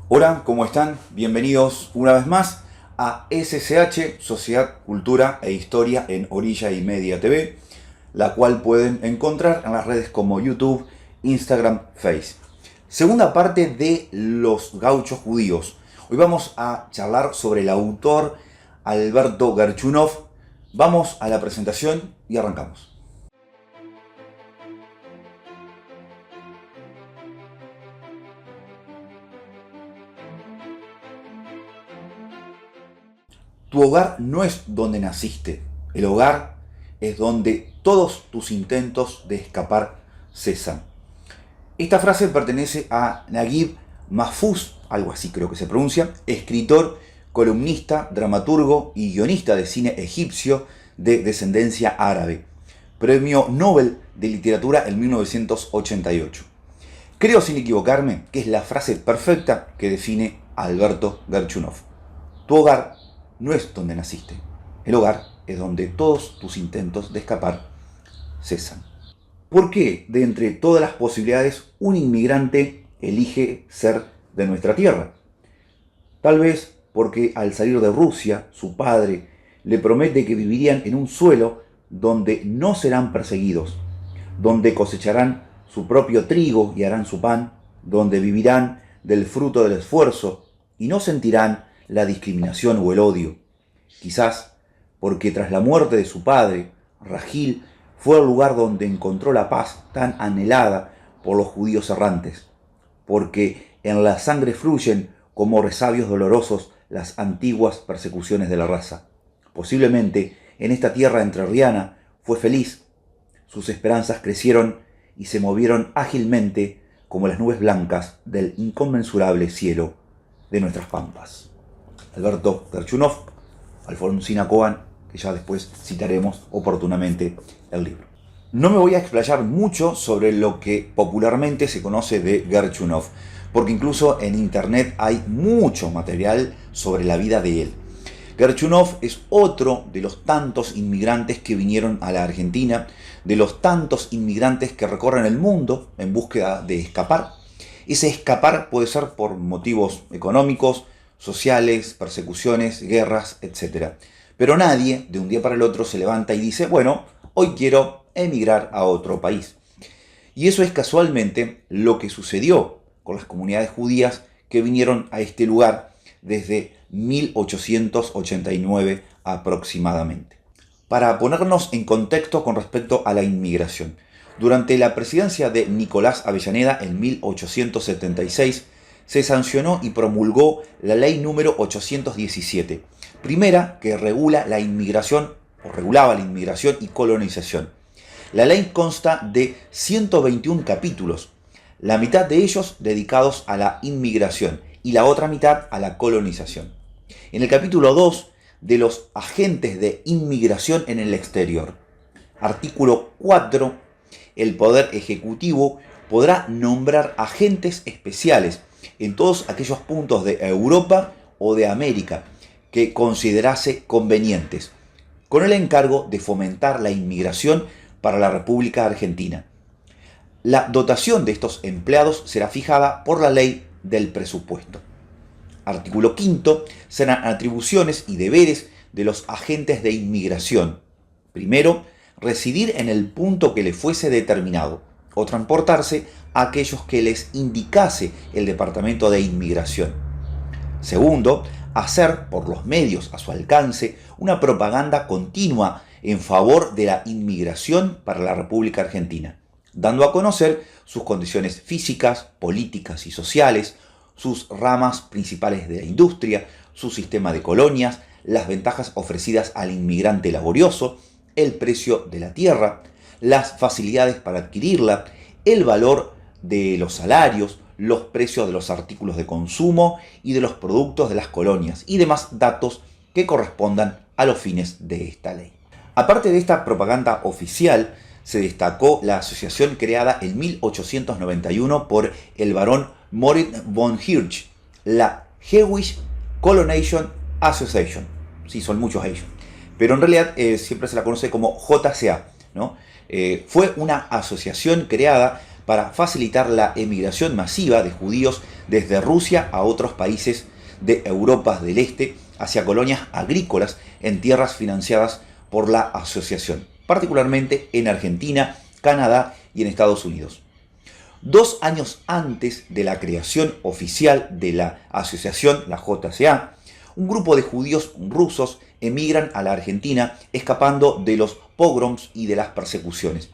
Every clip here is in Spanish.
Hola, ¿cómo están? Bienvenidos una vez más a SSH, Sociedad, Cultura e Historia en Orilla y Media TV, la cual pueden encontrar en las redes como YouTube, Instagram, Face. Segunda parte de Los Gauchos Judíos. Hoy vamos a charlar sobre el autor Alberto Gerchunov. Vamos a la presentación y arrancamos. Tu hogar no es donde naciste. El hogar es donde todos tus intentos de escapar cesan. Esta frase pertenece a Naguib Mahfouz, algo así creo que se pronuncia, escritor, columnista, dramaturgo y guionista de cine egipcio de descendencia árabe. Premio Nobel de Literatura en 1988. Creo, sin equivocarme, que es la frase perfecta que define a Alberto Gerchunov. Tu hogar no es donde naciste. El hogar es donde todos tus intentos de escapar cesan. ¿Por qué, de entre todas las posibilidades, un inmigrante elige ser de nuestra tierra? Tal vez porque al salir de Rusia, su padre le promete que vivirían en un suelo donde no serán perseguidos, donde cosecharán su propio trigo y harán su pan, donde vivirán del fruto del esfuerzo y no sentirán la discriminación o el odio. Quizás porque tras la muerte de su padre, Rajil fue el lugar donde encontró la paz tan anhelada por los judíos errantes, porque en la sangre fluyen como resabios dolorosos las antiguas persecuciones de la raza. Posiblemente en esta tierra entrerriana fue feliz, sus esperanzas crecieron y se movieron ágilmente como las nubes blancas del inconmensurable cielo de nuestras pampas. Alberto Gerchunov, Alfonsina Cohen, que ya después citaremos oportunamente el libro. No me voy a explayar mucho sobre lo que popularmente se conoce de Gerchunov, porque incluso en internet hay mucho material sobre la vida de él. Gerchunov es otro de los tantos inmigrantes que vinieron a la Argentina, de los tantos inmigrantes que recorren el mundo en búsqueda de escapar. Ese escapar puede ser por motivos económicos, sociales, persecuciones, guerras, etc. Pero nadie de un día para el otro se levanta y dice, bueno, hoy quiero emigrar a otro país. Y eso es casualmente lo que sucedió con las comunidades judías que vinieron a este lugar desde 1889 aproximadamente. Para ponernos en contexto con respecto a la inmigración, durante la presidencia de Nicolás Avellaneda en 1876, se sancionó y promulgó la ley número 817, primera que regula la inmigración o regulaba la inmigración y colonización. La ley consta de 121 capítulos, la mitad de ellos dedicados a la inmigración y la otra mitad a la colonización. En el capítulo 2 de los agentes de inmigración en el exterior, artículo 4, el Poder Ejecutivo podrá nombrar agentes especiales en todos aquellos puntos de Europa o de América que considerase convenientes, con el encargo de fomentar la inmigración para la República Argentina. La dotación de estos empleados será fijada por la ley del presupuesto. Artículo 5. Serán atribuciones y deberes de los agentes de inmigración. Primero, residir en el punto que le fuese determinado o transportarse a aquellos que les indicase el Departamento de Inmigración. Segundo, hacer por los medios a su alcance una propaganda continua en favor de la inmigración para la República Argentina, dando a conocer sus condiciones físicas, políticas y sociales, sus ramas principales de la industria, su sistema de colonias, las ventajas ofrecidas al inmigrante laborioso, el precio de la tierra, las facilidades para adquirirla, el valor de los salarios, los precios de los artículos de consumo y de los productos de las colonias y demás datos que correspondan a los fines de esta ley. Aparte de esta propaganda oficial, se destacó la asociación creada en 1891 por el barón Moritz von Hirsch, la Jewish Colonization Association. Sí, son muchos ellos, pero en realidad siempre se la conoce como JCA, ¿no? Fue una asociación creada para facilitar la emigración masiva de judíos desde Rusia a otros países de Europa del Este hacia colonias agrícolas en tierras financiadas por la asociación, particularmente en Argentina, Canadá y en Estados Unidos. 2 años antes de la creación oficial de la asociación, la JCA, un grupo de judíos rusos emigran a la Argentina escapando de los pogroms y de las persecuciones.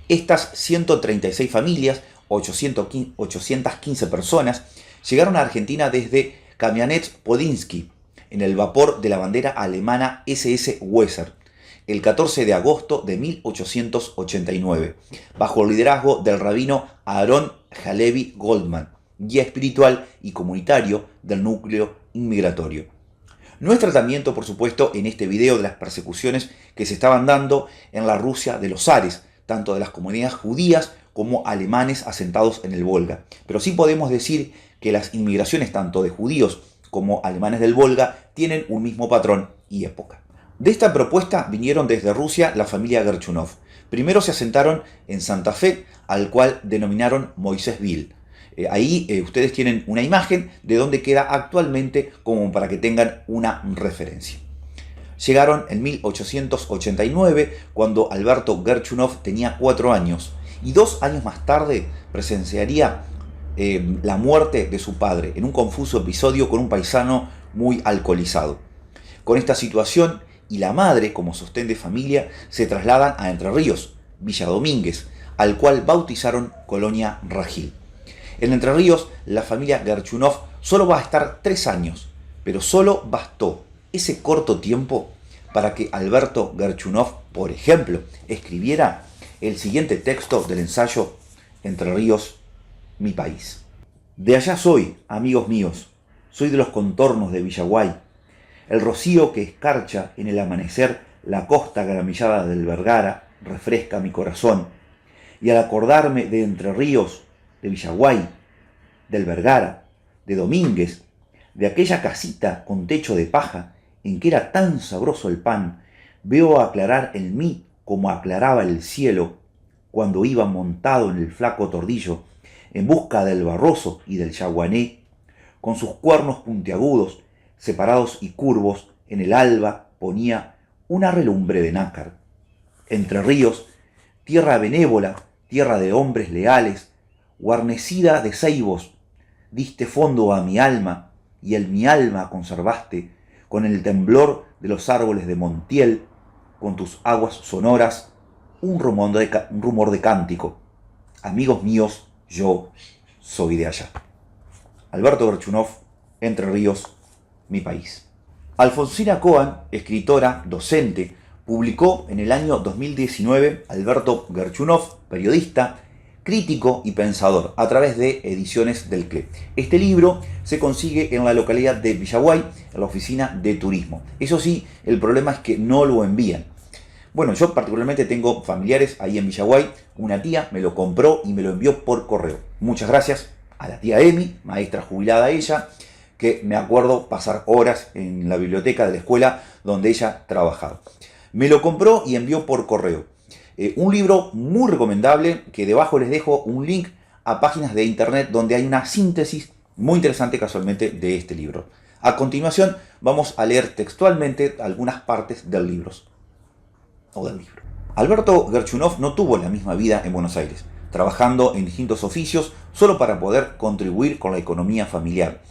Estas 136 familias, 815 personas, llegaron a Argentina desde Kamianets-Podilskyi, en el vapor de la bandera alemana SS Weser, el 14 de agosto de 1889, bajo el liderazgo del rabino Aharon Halevi Goldman, guía espiritual y comunitario del núcleo inmigratorio. No es tratamiento, por supuesto, en este video de las persecuciones que se estaban dando en la Rusia de los zares, tanto de las comunidades judías como alemanes asentados en el Volga. Pero sí podemos decir que las inmigraciones tanto de judíos como alemanes del Volga tienen un mismo patrón y época. De esta propuesta vinieron desde Rusia la familia Gerchunov. Primero se asentaron en Santa Fe, al cual denominaron Moisésville. Ahí ustedes tienen una imagen de donde queda actualmente como para que tengan una referencia. Llegaron en 1889 cuando Alberto Gerchunov tenía 4 años y 2 años más tarde presenciaría la muerte de su padre en un confuso episodio con un paisano muy alcoholizado. Con esta situación y la madre como sostén de familia se trasladan a Entre Ríos, Villa Domínguez, al cual bautizaron Colonia Ragil. En Entre Ríos, la familia Gerchunov solo va a estar 3 años, pero solo bastó ese corto tiempo para que Alberto Gerchunov, por ejemplo, escribiera el siguiente texto del ensayo Entre Ríos, mi país. De allá soy, amigos míos, soy de los contornos de Villaguay, el rocío que escarcha en el amanecer la costa gramillada del Vergara refresca mi corazón, y al acordarme de Entre Ríos, de Villaguay, del Vergara, de Domínguez, de aquella casita con techo de paja en que era tan sabroso el pan, veo aclarar en mí como aclaraba el cielo cuando iba montado en el flaco tordillo en busca del barroso y del yaguané, con sus cuernos puntiagudos, separados y curvos, en el alba ponía una relumbre de nácar. Entre Ríos, tierra benévola, tierra de hombres leales, guarnecida de ceibos, diste fondo a mi alma, y en mi alma conservaste, con el temblor de los árboles de Montiel, con tus aguas sonoras, un rumor de cántico. Amigos míos, yo soy de allá. Alberto Gerchunov, Entre Ríos, mi país. Alfonsina Cohen, escritora, docente, publicó en el año 2019 Alberto Gerchunov, periodista, crítico y pensador, a través de Ediciones del CLE. Este libro se consigue en la localidad de Villaguay, en la oficina de turismo. Eso sí, el problema es que no lo envían. Bueno, yo particularmente tengo familiares ahí en Villaguay. Una tía me lo compró y me lo envió por correo. Muchas gracias a la tía Emi, maestra jubilada ella, que me acuerdo pasar horas en la biblioteca de la escuela donde ella trabajaba. Me lo compró y envió por correo. Un libro muy recomendable, que debajo les dejo un link a páginas de internet donde hay una síntesis muy interesante casualmente de este libro. A continuación vamos a leer textualmente algunas partes del libro. Alberto Gerchunov no tuvo la misma vida en Buenos Aires, trabajando en distintos oficios solo para poder contribuir con la economía familiar.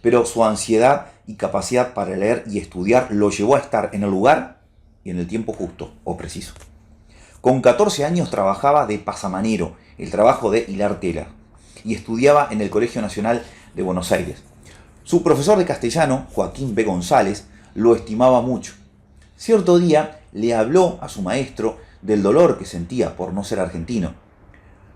Pero su ansiedad y capacidad para leer y estudiar lo llevó a estar en el lugar y en el tiempo justo o preciso. Con 14 años trabajaba de pasamanero, el trabajo de hilar tela, y estudiaba en el Colegio Nacional de Buenos Aires. Su profesor de castellano, Joaquín B. González, lo estimaba mucho. Cierto día le habló a su maestro del dolor que sentía por no ser argentino.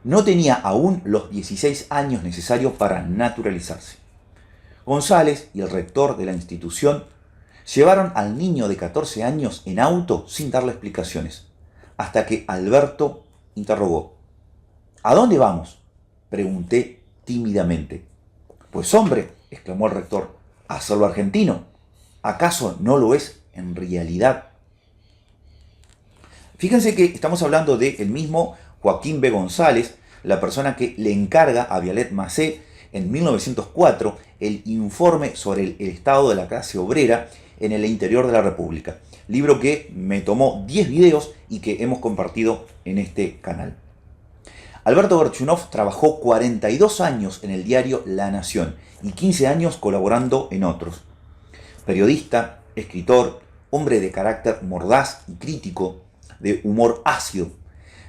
No tenía aún los 16 años necesarios para naturalizarse. González y el rector de la institución llevaron al niño de 14 años en auto sin darle explicaciones, hasta que Alberto interrogó. ¿A dónde vamos?, pregunté tímidamente. Pues hombre, exclamó el rector, a hacerlo argentino. ¿Acaso no lo es en realidad? Fíjense que estamos hablando del mismo Joaquín B. González, la persona que le encarga a Vialet Macé en 1904 el informe sobre el estado de la clase obrera en el interior de la República. Libro que me tomó 10 videos y que hemos compartido en este canal. Alberto Gorchunov trabajó 42 años en el diario La Nación y 15 años colaborando en otros. Periodista, escritor, hombre de carácter mordaz y crítico, de humor ácido.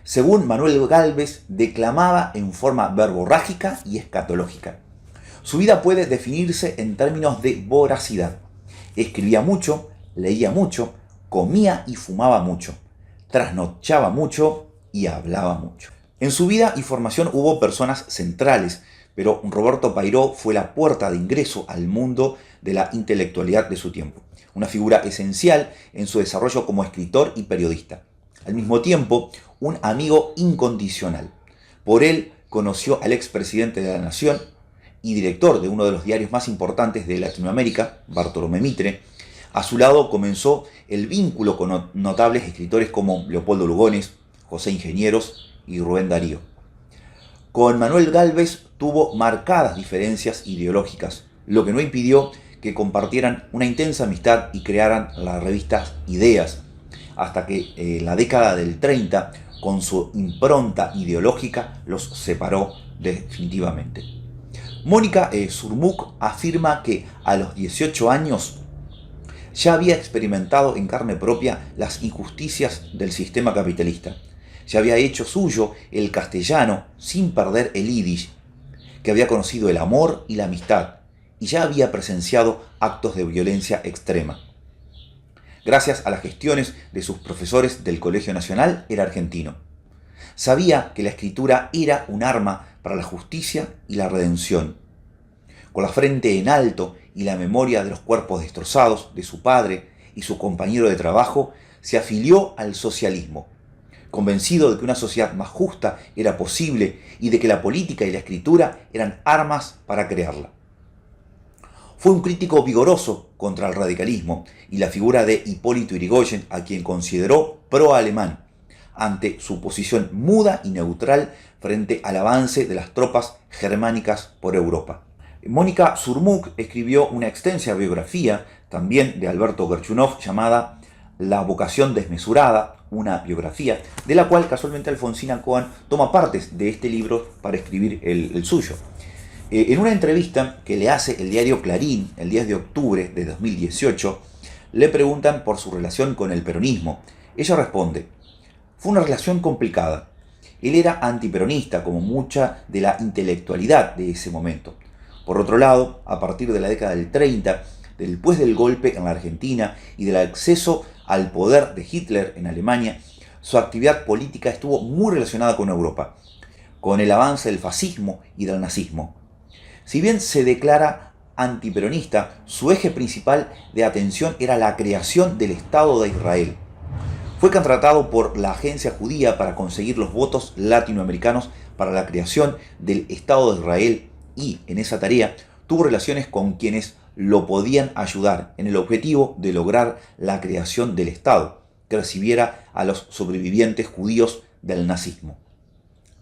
Según Manuel Gálvez, declamaba en forma verborrágica y escatológica. Su vida puede definirse en términos de voracidad. Escribía mucho, leía mucho, comía y fumaba mucho, trasnochaba mucho y hablaba mucho. En su vida y formación hubo personas centrales, pero Roberto Pairó fue la puerta de ingreso al mundo de la intelectualidad de su tiempo. Una figura esencial en su desarrollo como escritor y periodista. Al mismo tiempo, un amigo incondicional. Por él conoció al expresidente de la Nación y director de uno de los diarios más importantes de Latinoamérica, Bartolomé Mitre. A su lado comenzó el vínculo con notables escritores como Leopoldo Lugones, José Ingenieros y Rubén Darío. Con Manuel Gálvez tuvo marcadas diferencias ideológicas, lo que no impidió que compartieran una intensa amistad y crearan la revista Ideas, hasta que en la década del 30, con su impronta ideológica, los separó definitivamente. Mónica Surmuk afirma que a los 18 años ya había experimentado en carne propia las injusticias del sistema capitalista. Ya había hecho suyo el castellano sin perder el yiddish, que había conocido el amor y la amistad, y ya había presenciado actos de violencia extrema. Gracias a las gestiones de sus profesores del Colegio Nacional, era argentino. Sabía que la escritura era un arma para la justicia y la redención. Con la frente en alto y la memoria de los cuerpos destrozados de su padre y su compañero de trabajo, se afilió al socialismo, convencido de que una sociedad más justa era posible y de que la política y la escritura eran armas para crearla. Fue un crítico vigoroso contra el radicalismo y la figura de Hipólito Yrigoyen, a quien consideró pro-alemán, ante su posición muda y neutral frente al avance de las tropas germánicas por Europa. Mónica Surmuk escribió una extensa biografía, también de Alberto Gorchunov, llamada La vocación desmesurada, una biografía, de la cual casualmente Alfonsina Cohen toma partes de este libro para escribir el suyo. En una entrevista que le hace el diario Clarín el 10 de octubre de 2018, le preguntan por su relación con el peronismo. Ella responde: fue una relación complicada. Él era antiperonista, como mucha de la intelectualidad de ese momento. Por otro lado, a partir de la década del 30, después del golpe en la Argentina y del acceso al poder de Hitler en Alemania, su actividad política estuvo muy relacionada con Europa, con el avance del fascismo y del nazismo. Si bien se declara antiperonista, su eje principal de atención era la creación del Estado de Israel. Fue contratado por la agencia judía para conseguir los votos latinoamericanos para la creación del Estado de Israel y, en esa tarea, tuvo relaciones con quienes lo podían ayudar en el objetivo de lograr la creación del Estado, que recibiera a los sobrevivientes judíos del nazismo.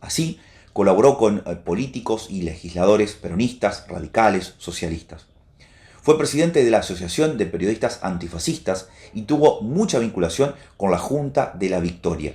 Así, colaboró con políticos y legisladores peronistas, radicales, socialistas. Fue presidente de la Asociación de Periodistas Antifascistas y tuvo mucha vinculación con la Junta de la Victoria.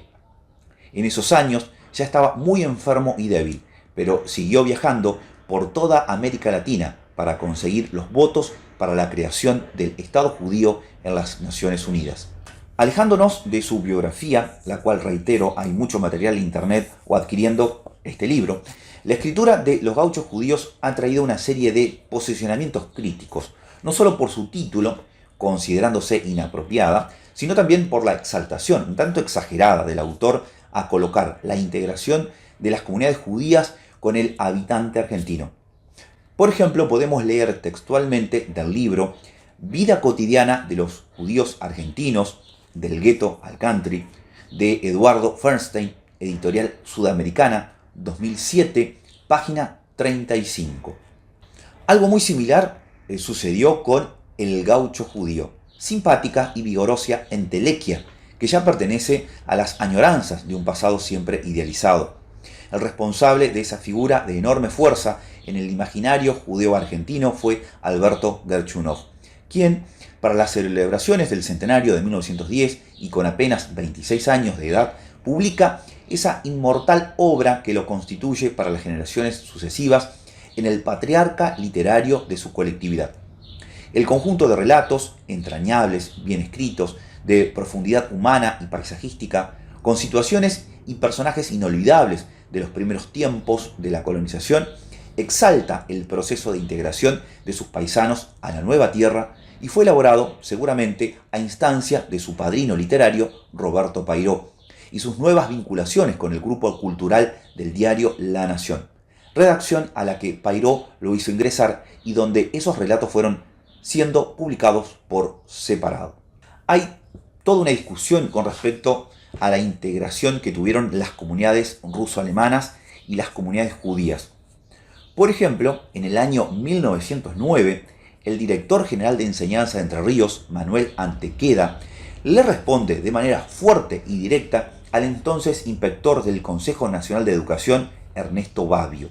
En esos años ya estaba muy enfermo y débil, pero siguió viajando por toda América Latina para conseguir los votos para la creación del Estado judío en las Naciones Unidas. Alejándonos de su biografía, la cual, reitero, hay mucho material en internet o adquiriendo este libro, la escritura de Los Gauchos Judíos ha traído una serie de posicionamientos críticos, no solo por su título, considerándose inapropiada, sino también por la exaltación, un tanto exagerada, del autor a colocar la integración de las comunidades judías con el habitante argentino. Por ejemplo, podemos leer textualmente del libro Vida cotidiana de los judíos argentinos, del gueto al country, de Eduardo Fernstein, editorial Sudamericana, 2007, página 35. Algo muy similar sucedió con El Gaucho Judío, simpática y vigorosa entelequia, que ya pertenece a las añoranzas de un pasado siempre idealizado. El responsable de esa figura de enorme fuerza en el imaginario judeo-argentino fue Alberto Gerchunov, quien, para las celebraciones del centenario de 1910 y con apenas 26 años de edad, publica esa inmortal obra que lo constituye para las generaciones sucesivas en el patriarca literario de su colectividad. El conjunto de relatos entrañables, bien escritos, de profundidad humana y paisajística, con situaciones y personajes inolvidables de los primeros tiempos de la colonización, exalta el proceso de integración de sus paisanos a la nueva tierra y fue elaborado seguramente a instancia de su padrino literario Roberto Pairó y sus nuevas vinculaciones con el grupo cultural del diario La Nación, redacción a la que Pairó lo hizo ingresar y donde esos relatos fueron siendo publicados por separado. Hay toda una discusión con respecto a la integración que tuvieron las comunidades ruso-alemanas y las comunidades judías. Por ejemplo, en el año 1909, el director general de enseñanza de Entre Ríos, Manuel Antequeda, le responde de manera fuerte y directa al entonces inspector del Consejo Nacional de Educación, Ernesto Babbio.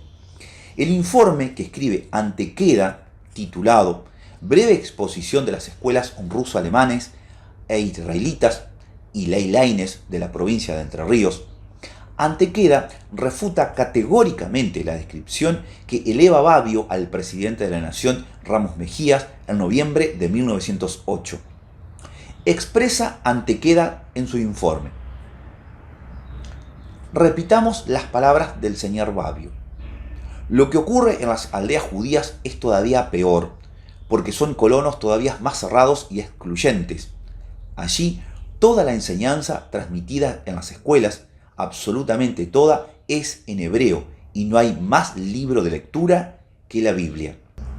El informe que escribe Antequeda, titulado Breve exposición de las escuelas ruso-alemanes e israelitas y leilaines de la provincia de Entre Ríos, Antequeda refuta categóricamente la descripción que eleva Babbio al presidente de la Nación, Ramos Mejías, en noviembre de 1908. Expresa Antequeda en su informe: repitamos las palabras del señor Babbio. Lo que ocurre en las aldeas judías es todavía peor, porque son colonos todavía más cerrados y excluyentes. Allí, toda la enseñanza transmitida en las escuelas, absolutamente toda, es en hebreo y no hay más libro de lectura que la Biblia.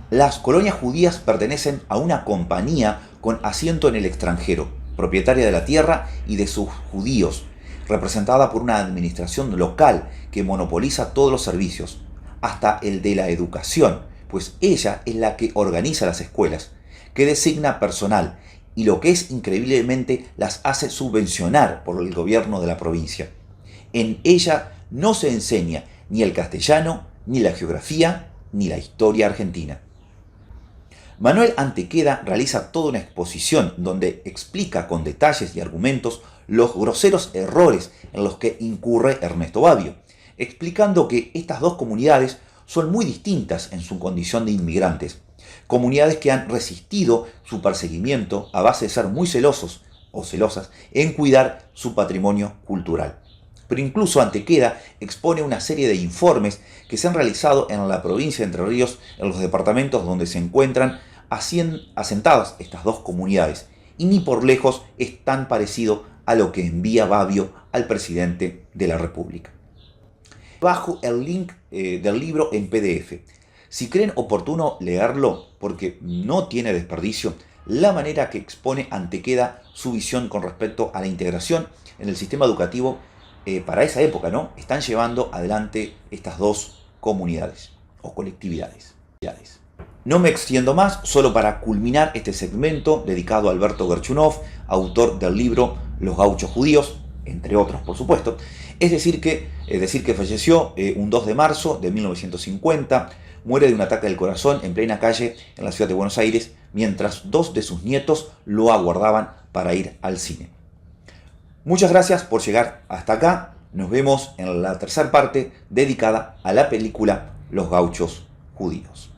Las colonias judías pertenecen a una compañía con asiento en el extranjero, propietaria de la tierra y de sus judíos, representada por una administración local que monopoliza todos los servicios, hasta el de la educación, pues ella es la que organiza las escuelas, que designa personal y, lo que es increíblemente, las hace subvencionar por el gobierno de la provincia. En ella no se enseña ni el castellano, ni la geografía, ni la historia argentina. Manuel Antequeda realiza toda una exposición donde explica con detalles y argumentos los groseros errores en los que incurre Ernesto Babbio, explicando que estas dos comunidades son muy distintas en su condición de inmigrantes, comunidades que han resistido su perseguimiento a base de ser muy celosos o celosas en cuidar su patrimonio cultural. Pero incluso Antequeda expone una serie de informes que se han realizado en la provincia de Entre Ríos, en los departamentos donde se encuentran asentadas estas dos comunidades, y ni por lejos es tan parecido a lo que envía Babbio al presidente de la República. Bajo el link del libro en PDF. Si creen oportuno leerlo, porque no tiene desperdicio, la manera que expone Antequeda su visión con respecto a la integración en el sistema educativo para esa época, ¿no? Están llevando adelante estas dos comunidades o colectividades. No me extiendo más, solo para culminar este segmento dedicado a Alberto Gerchunov, autor del libro Los Gauchos Judíos, entre otros, por supuesto. Es decir que falleció un 2 de marzo de 1950, muere de un ataque del corazón en plena calle en la ciudad de Buenos Aires, mientras dos de sus nietos lo aguardaban para ir al cine. Muchas gracias por llegar hasta acá. Nos vemos en la tercera parte dedicada a la película Los Gauchos Judíos.